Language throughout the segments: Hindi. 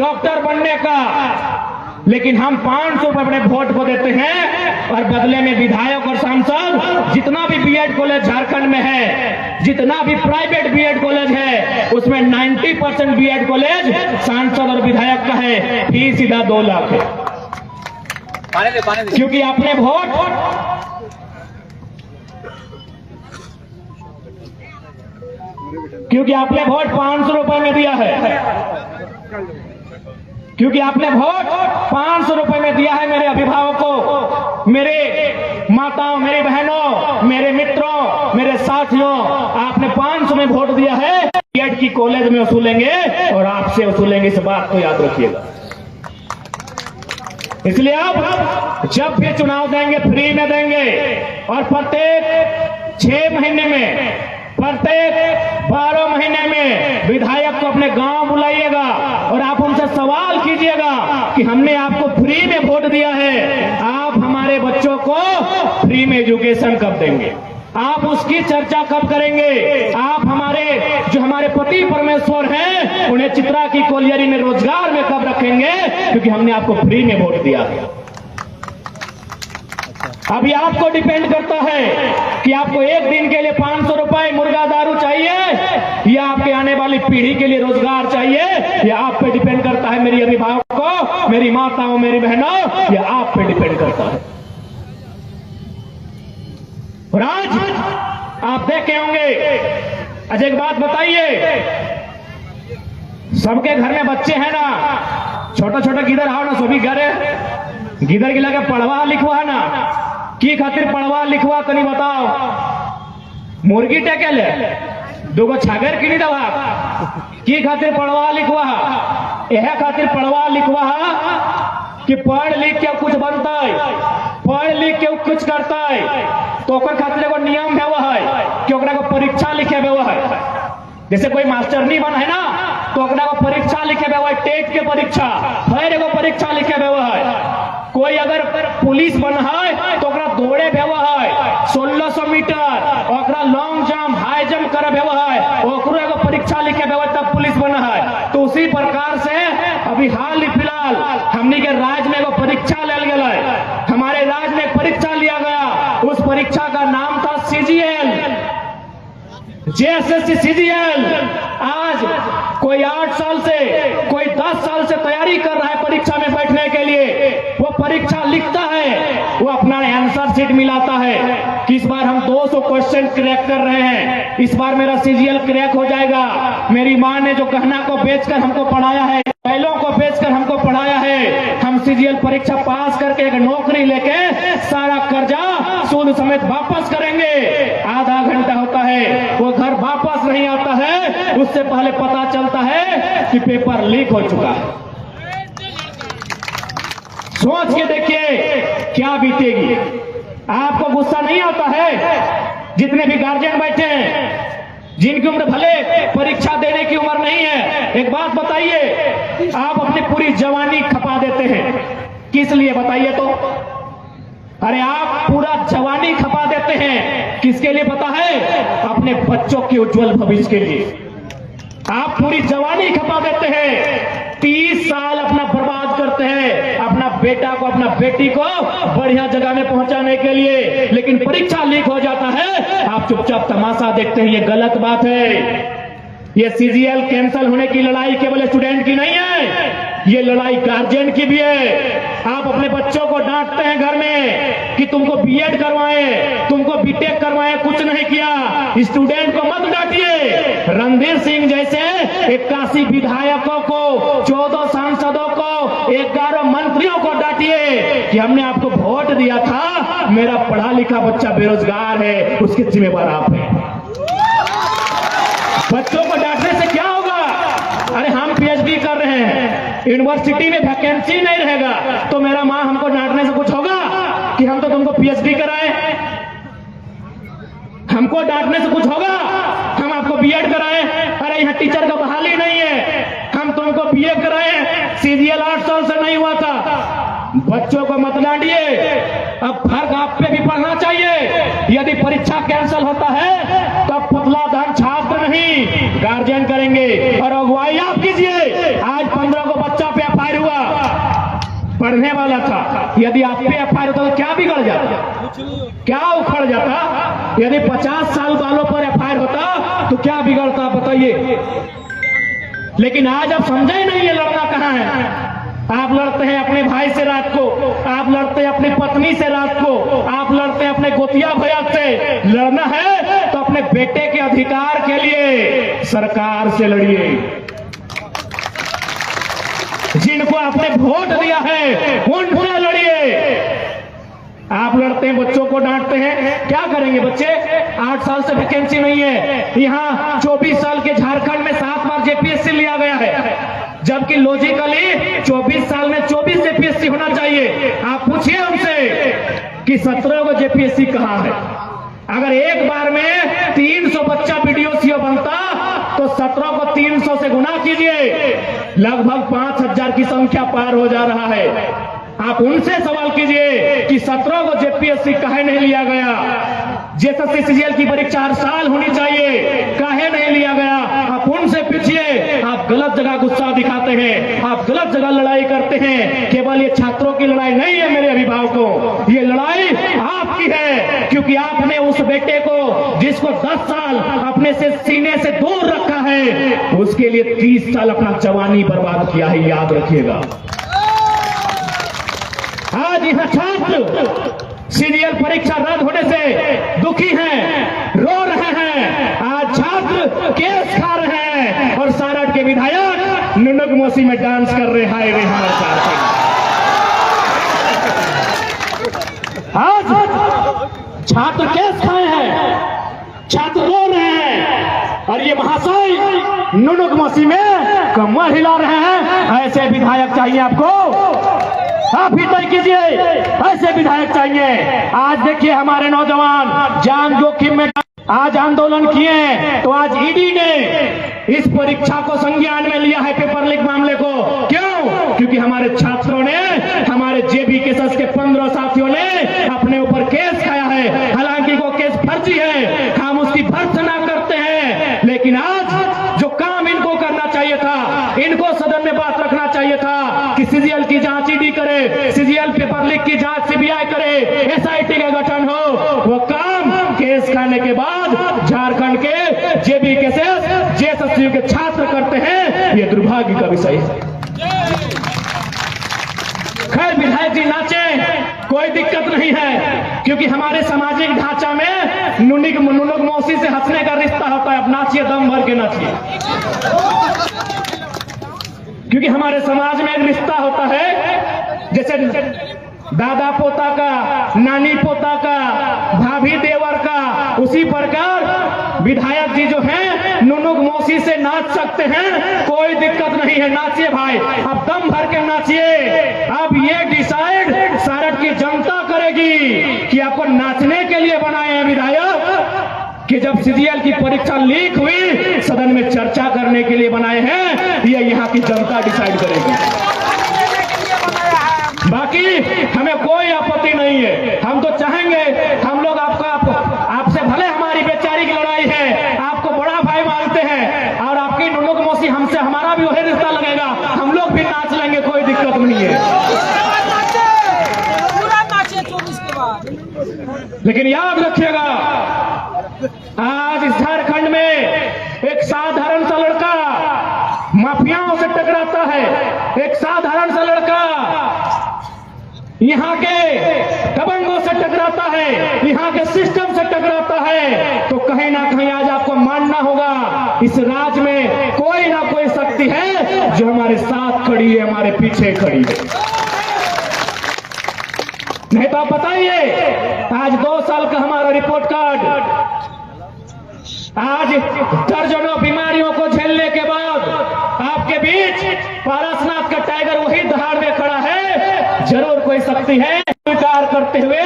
डॉक्टर बनने का, लेकिन हम 500 रुपए अपने वोट को देते हैं और बदले में विधायक और सांसद जितना भी बीएड कॉलेज झारखंड में है, जितना भी प्राइवेट बीएड कॉलेज है, उसमें 90% बीएड कॉलेज सांसद और विधायक का है। फीस सीधा 2 लाख है। क्योंकि आपने वोट 500 रुपए में दिया है, क्योंकि आपने वोट 500 रुपए में दिया है मेरे अभिभावकों, मेरे माताओं, मेरी बहनों, मेरे मित्रों, मेरे साथियों, आपने 500 में वोट दिया है। बीएड की कॉलेज में वसूलेंगे और आपसे वसूलेंगे, इस बात को याद रखिएगा। इसलिए आप जब भी चुनाव देंगे फ्री में देंगे और प्रत्येक 6 महीने में, प्रत्येक 12 महीने में विधायक को अपने गांव बुलाइएगा और आप उनसे सवाल कीजिएगा कि हमने आपको फ्री में वोट दिया है, आप हमारे बच्चों को फ्री में एजुकेशन कब देंगे, आप उसकी चर्चा कब करेंगे, आप हमारे पति परमेश्वर हैं उन्हें चित्रा की कोलियरी में रोजगार में कब रखेंगे, क्योंकि हमने आपको फ्री में वोट दिया है। अभी आपको डिपेंड करता है कि आपको एक दिन के लिए 500 रुपए मुर्गा दारू चाहिए या आपके आने वाली पीढ़ी के लिए रोजगार चाहिए, या आप पे डिपेंड करता है। मेरी अभिभावकों, मेरी माताओं, मेरी बहनों, यह आप पे डिपेंड करता है। और आज आप देखे होंगे, अच्छा एक बात बताइए, सबके घर में बच्चे हैं ना, छोटा छोटा गिदर आओ ना, सभी घर है, गिदर गिला के पढ़वा लिखवा है ना, की खातिर पढ़वा लिखवा तनी बताओ। मुर्गी टेके ले, 2 छागर की नहीं दवा, की खातिर पढ़वा लिखवा, यह खातिर पढ़वा लिखवा कि पढ़ लिख के कुछ बनता है, पढ़ लिख के कुछ करता है, तो ओकर खातिर एगो नियम है, वह है कि ओकरा को परीक्षा लिखे हुआ है। जैसे कोई मास्टर नहीं बना है ना, तो ओकरा को परीक्षा लिखे हुआ है, टेट के परीक्षा, फिर एगो परीक्षा लिखे हुआ है। कोई अगर पुलिस बना है तो ओकरा दौड़े हुआ है 1600 मीटर, ओकरा लॉन्ग जंप, हाई जंप करे हुआ है, ओकरो एगो परीक्षा लिखे हुआ है, तब पुलिस बना है। तो उसी प्रकार से अभी हाल फिलहाल हमनी के राज्य में एगो परीक्षा लेल गेल है, हमारे राज्य में परीक्षा लिया गया, उस परीक्षा का नाम था सीजीएल, जेएसएससी सीजीएल। आज कोई 8 साल से, कोई 10 साल से तैयारी कर रहा है परीक्षा में बैठने के लिए, वो परीक्षा लिखता है, वो अपना आंसर शीट मिलाता है कि इस बार हम 200 क्वेश्चन क्रैक कर रहे हैं, इस बार मेरा सीजीएल क्रैक हो जाएगा। मेरी माँ ने जो गहना को बेचकर हमको पढ़ाया है, बैलों को बेचकर हमको पढ़ाया है, हम सीजीएल परीक्षा पास करके एक नौकरी लेके सारा कर्जा सूद समेत वापस करेंगे। आधा घंटा होता है, वो घर वापस नहीं आता है, उससे पहले पता चलता है कि पेपर लीक हो चुका है। सोच के देखिए क्या बीतेगी। आपको गुस्सा नहीं आता है? जितने भी गार्जियन बैठे हैं, जिनकी उम्र भले परीक्षा देने की उम्र नहीं है, एक बात बताइए, आप अपनी पूरी जवानी खपा देते हैं, किस लिए बताइए तो? अरे आप पूरा जवानी खपा देते हैं, किसके लिए पता है? अपने बच्चों के उज्जवल भविष्य के लिए। आप पूरी जवानी खपा देते हैं, 30 साल अपना बर्बाद करते हैं अपना बेटा को, अपना बेटी को बढ़िया जगह में पहुंचाने के लिए, लेकिन परीक्षा लीक हो जाता है, आप चुपचाप तमाशा देखते हैं। ये गलत बात है। ये सीजीएल कैंसिल होने की लड़ाई केवल स्टूडेंट की नहीं है, ये लड़ाई गार्जियन की भी है। आप अपने बच्चों को डांटते हैं घर में कि तुमको बीएड करवाएं, तुमको बीटेक करवाएं, कुछ नहीं किया। स्टूडेंट को मत डांटिए। रणधीर सिंह जैसे 81 विधायकों को, 14 सांसदों को, 11 मंत्रियों को डांटिए कि हमने आपको वोट दिया था, मेरा पढ़ा लिखा बच्चा बेरोजगार है, उसके जिम्मेवार आप हैं। बच्चों को डांटने से क्या होगा? अरे हम पीएचडी कर रहे हैं, यूनिवर्सिटी में वैकेंसी नहीं रहेगा, तो मेरा माँ हमको डांटने से कुछ होगा कि हम तो तुमको पीएचडी कराए? हमको डांटने से कुछ होगा? हम आपको बीएड कराए? अरे यहाँ टीचर का बहाली नहीं है, हम तुमको बीए कराए, सीजीएल 8 साल से नहीं हुआ था। बच्चों को मत डांटिए। अब फर्क आप पे भी पढ़ना चाहिए। यदि परीक्षा कैंसिल होता है तो पुतला धन छात्र नहीं गार्जियन करेंगे, और अगुवाई आप कीजिए। आज 15 को बच्चा वाला था। यदि आप पे एफआईआर होता तो क्या बिगड़ जाता, क्या उखड़ जाता? यदि 50 साल वालों पर एफआईआर होता तो क्या बिगड़ता बताइए? लेकिन आज आप समझे ही नहीं ये लड़ना कहाँ है। आप लड़ते हैं अपने भाई से रात को, आप लड़ते हैं अपनी पत्नी से रात को, आप लड़ते हैं अपने गोतिया भैया से। लड़ना है तो अपने बेटे के अधिकार के लिए सरकार से लड़िए। जिनको आपने वोट दिया है उनसे लड़िए। आप लड़ते हैं, बच्चों को डांटते हैं, क्या करेंगे बच्चे? 8 साल से वैकेंसी नहीं है। यहाँ 24 साल के झारखंड में 7 बार जेपीएससी लिया गया है, जबकि लॉजिकली 24 साल में 24 जेपीएससी होना चाहिए। आप पूछिए उनसे कि 17 को जेपीएससी कहाँ है। अगर एक बार में 300 बच्चा वीडियो बनता तो 17 को 300 से गुना कीजिए, लगभग 5000 की संख्या पार हो जा रहा है। आप उनसे सवाल कीजिए कि 17 को जेपीएससी काहे नहीं लिया गया? जेएसएससी सीजीएल की परीक्षा हर साल होनी चाहिए, काहे नहीं लिया गया? आप उनसे पूछिए। आप गलत जगह गुस्सा दिखाते हैं, आप गलत जगह लड़ाई करते हैं। केवल ये छात्रों की लड़ाई नहीं है मेरे अभिभावकों, ये लड़ाई आपकी है, क्योंकि आपने उस बेटे को जिसको 10 साल अपने से सीने से दूर रखा है, उसके लिए 30 साल अपना जवानी बर्बाद किया है, याद रखिएगा। आज यह छात्र सीजीएल परीक्षा रद्द होने से दुखी हैं, रो रहे हैं। आज छात्र केस खा रहे हैं और सारठ के विधायक नुनुक मौसी में डांस कर रहे हैं। रे हमारे साथ आज छात्र केस खाए हैं, छात्र रो रहे हैं और ये महाशय नुनुक मौसी में कमर हिला रहे हैं। ऐसे विधायक चाहिए आपको, आप ही तय कीजिए, ऐसे विधायक चाहिए। आज देखिए हमारे नौजवान जान जोखिम में आज आंदोलन किए, तो आज ईडी ने इस परीक्षा को संज्ञान में लिया है, पेपर लीक मामले को। क्यों? क्योंकि हमारे छात्रों ने, हमारे जेबी केसेस के 15 साथियों ने अपने ऊपर केस खाया है। हालांकि वो केस फर्जी है, हम उसकी भर्त्सना करते हैं, लेकिन आज जो काम इनको करना चाहिए था, इनको सदन में बात रखना चाहिए था कि सीजीएल की जांच ईडी करे, सीजीएल पेपर लीक की जांच सीबीआई करे, एसआईटी का गठन हो। वो काम केस खाने के बाद झारखंड के जेबी केसेस जेएसएससी के छात्र करते हैं, ये दुर्भाग्य का विषय है। खैर विधायक जी नाचे, कोई दिक्कत नहीं है, क्योंकि हमारे सामाजिक ढांचा में नुनुक मौसी से हंसने का रिश्ता होता है। अब नाचिए, दम भर के नाचिए, क्योंकि हमारे समाज में एक रिश्ता होता है, जैसे दादा पोता का, नानी पोता का, भाभी देवर का, उसी प्रकार विधायक जी जो हैं नुनुक मौसी से नाच सकते हैं, कोई दिक्कत नहीं है। नाचिए भाई, अब दम भर के नाचिए। अब ये डिसाइड सारठ की जनता करेगी कि आपको नाचने के लिए बनाए हैं विधायक, कि जब सीजीएल की परीक्षा लीक हुई सदन में चर्चा करने के लिए बनाए हैं, ये यहाँ की जनता डिसाइड करेगी। बाकी हमें कोई आपत्ति नहीं है, हम तो चाहेंगे, हम लोग आपसे भले हमारी बेचारी की लड़ाई है, आपको बड़ा भाई मानते हैं, और आपकी नुनुक मौसी हमसे, हमारा भी वही रिश्ता लगेगा, हम लोग भी नाच लेंगे, कोई दिक्कत नहीं है। लेकिन याद रखिएगा, आज इस झारखंड में एक साधारण सा लड़का माफियाओं से टकराता है, एक साधारण सा लड़का यहाँ के दबंगों से टकराता है, यहाँ के सिस्टम से टकराता है, तो कहीं ना कहीं आज आपको मानना होगा इस राज्य में कोई ना कोई शक्ति है जो हमारे साथ खड़ी है, हमारे पीछे खड़ी है। नहीं तो आप बताइए, आज 2 साल का हमारा रिपोर्ट कार्ड, आज दर्जनों बीमारियों को झेलने के बाद आपके बीच पारसनाथ का टाइगर वही दहाड़ में खड़ा है। जरूर कोई शक्ति है। स्वीकार करते हुए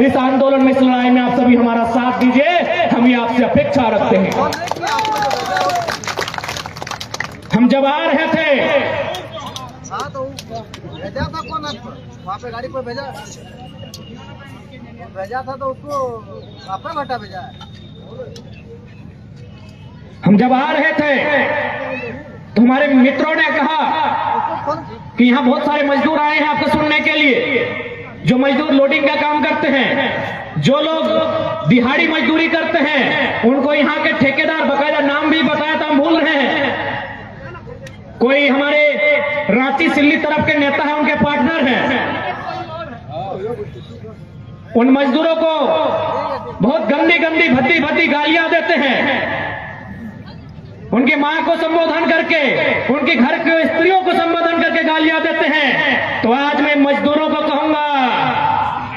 इस आंदोलन में, इस लड़ाई में आप सभी हमारा साथ दीजिए, हम ये आपसे अपेक्षा रखते हैं। हम जब आ रहे थे, भेजा था कौन आपको? वहाँ पे गाड़ी पर भेजा था, तो उसको आपका घटा भेजा है। हम जब आ रहे थे तो हमारे मित्रों ने कहा कि यहाँ बहुत सारे मजदूर आए हैं आपको सुनने के लिए, जो मजदूर लोडिंग का काम करते हैं, जो लोग दिहाड़ी मजदूरी करते हैं, उनको यहाँ के ठेकेदार, बकायदा नाम भी बताया था, हम भूल रहे हैं। कोई हमारे रांची सिल्ली तरफ के नेता है, उनके पार्टनर हैं। उन मजदूरों को बहुत गंदी गंदी भद्दी भद्दी गालियां देते हैं, उनकी मां को संबोधन करके, उनके घर के स्त्रियों को संबोधन करके गालियां देते हैं। तो आज मैं मजदूरों को कहूंगा,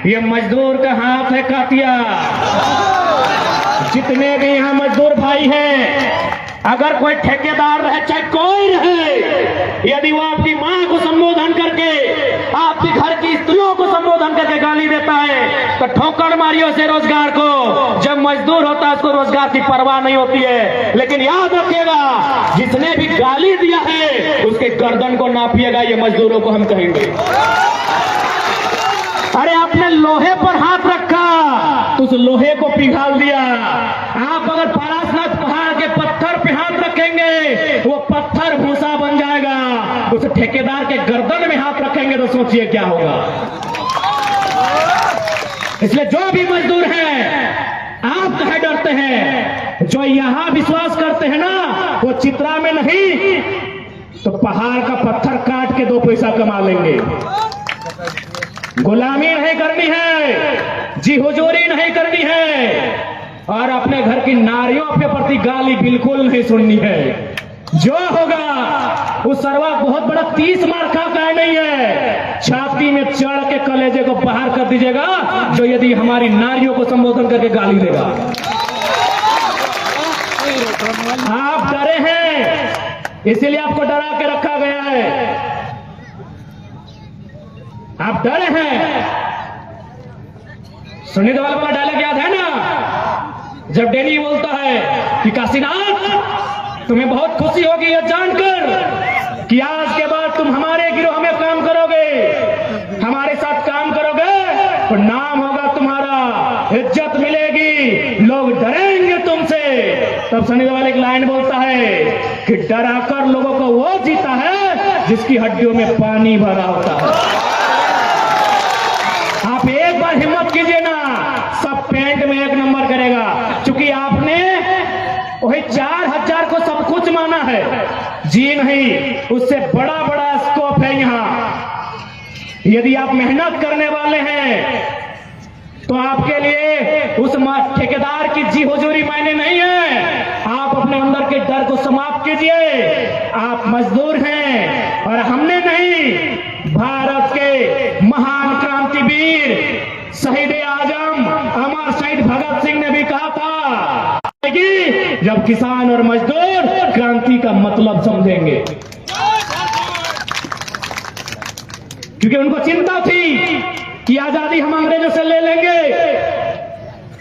ये मजदूर का हाथ है कातिया। जितने भी यहाँ मजदूर भाई हैं, अगर कोई ठेकेदार रहे चाहे कोई रहे, यदि वो आपकी मां को संबोधन करके, आपके घर की स्त्रियों को संबोधन करके गाली देता है, तो ठोकर मारियो से रोजगार को। जब मजदूर होता है उसको रोजगार की परवाह नहीं होती है। लेकिन याद रखिएगा, जिसने भी गाली दिया है उसके गर्दन को नापिएगा, ये मजदूरों को हम कहेंगे। अरे आपने लोहे पर हाथ रखा तो उस लोहे को पिघाल दिया। आप अगर पारसनाथ पहाड़ के पत्थर पे हाथ रखेंगे, वो पत्थर भूसा बन जाएगा। उस ठेकेदार के गर्दन में हाथ रखेंगे तो सोचिए क्या होगा। इसलिए जो भी मजदूर हैं, आप कहे डरते हैं, जो यहां विश्वास करते हैं ना, वो चित्रा में नहीं तो पहाड़ का पत्थर काट के 2 पैसा कमा लेंगे। गुलामी नहीं करनी है, जी हुजूरी नहीं करनी है, और अपने घर की नारियों के प्रति गाली बिल्कुल नहीं सुननी है। जो होगा उस सरवा बहुत बड़ा 30 मार्का का नहीं है, छाती में चढ़ के कलेजे को बाहर कर दीजिएगा, जो यदि हमारी नारियों को संबोधन करके गाली देगा। आप डरे हैं, इसीलिए आपको डरा के रखा गया है। आप डरे हैं। सुनील वाला डायलॉग याद है ना, जब डेनी बोलता है कि काशीनाथ, तुम्हें बहुत खुशी होगी यह जानकर कि आज के बाद तुम हमारे गिरोह में काम करोगे, हमारे साथ काम करोगे तो नाम होगा तुम्हारा, इज्जत मिलेगी, लोग डरेंगे तुमसे। तब सनी देओल एक लाइन बोलता है कि डराकर लोगों को वो जीता है जिसकी हड्डियों में पानी भरा होता है। आप एक बार हिम्मत कीजिए ना, सब पेंट में 1 नंबर करेगा। क्योंकि आपने वही 4000 को सब कुछ माना है, जी नहीं, उससे बड़ा बड़ा स्कोप है यहाँ। यदि आप मेहनत करने वाले हैं तो आपके लिए उस ठेकेदार की जी हुजूरी मायने नहीं है। आप अपने अंदर के डर को समाप्त कीजिए। आप मजदूर हैं और हमने नहीं, भारत के महान क्रांतिवीर शहीद आजम अमर शहीद भगत सिंह ने भी कहा था कि जब किसान और मजदूर क्रांति का मतलब समझेंगे, क्योंकि उनको चिंता थी कि आजादी हम अंग्रेजों से ले लेंगे,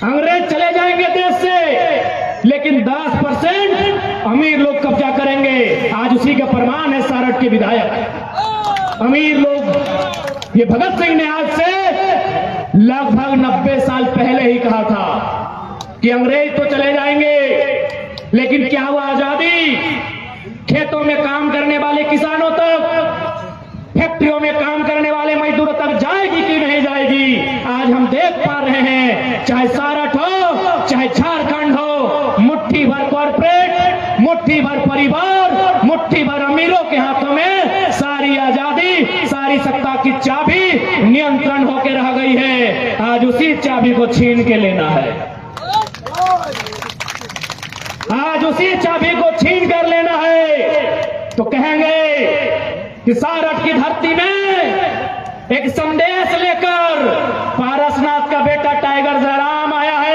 अंग्रेज चले जाएंगे देश से, लेकिन 10% अमीर लोग कब्जा करेंगे। आज उसी का प्रमाण है सारठ के विधायक अमीर लोग। ये भगत सिंह ने आज से लगभग 90 साल पहले ही कहा था कि अंग्रेज तो चले जाएंगे, लेकिन क्या हुआ आजादी? खेतों में काम करने वाले किसानों तक, फैक्ट्रियों में काम करने वाले मजदूरों तक जाएगी कि नहीं जाएगी? आज हम देख पा रहे हैं, चाहे सारठ हो, चाहे झारखंड हो, मुट्ठी भर कॉर्पोरेट, मुट्ठी भर परिवार, मुट्ठी भर अमीरों के हाथों में सारी आजादी, सारी सत्ता की चाबी नियंत्रण होकर रह गई है। आज उसी चाबी को छीन के लेना है, आज उसी चाबी को छीन कर लेना है। तो कहेंगे कि सारठ की धरती में एक संदेश लेकर पारसनाथ का बेटा टाइगर जयराम आया है।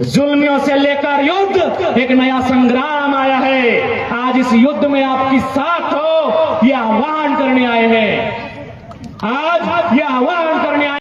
जुल्मियों से लेकर युद्ध, एक नया संग्राम आया है। आज इस युद्ध में आपकी साथ हो, यह आह्वान करने आए हैं। आज यह आह्वान करने आए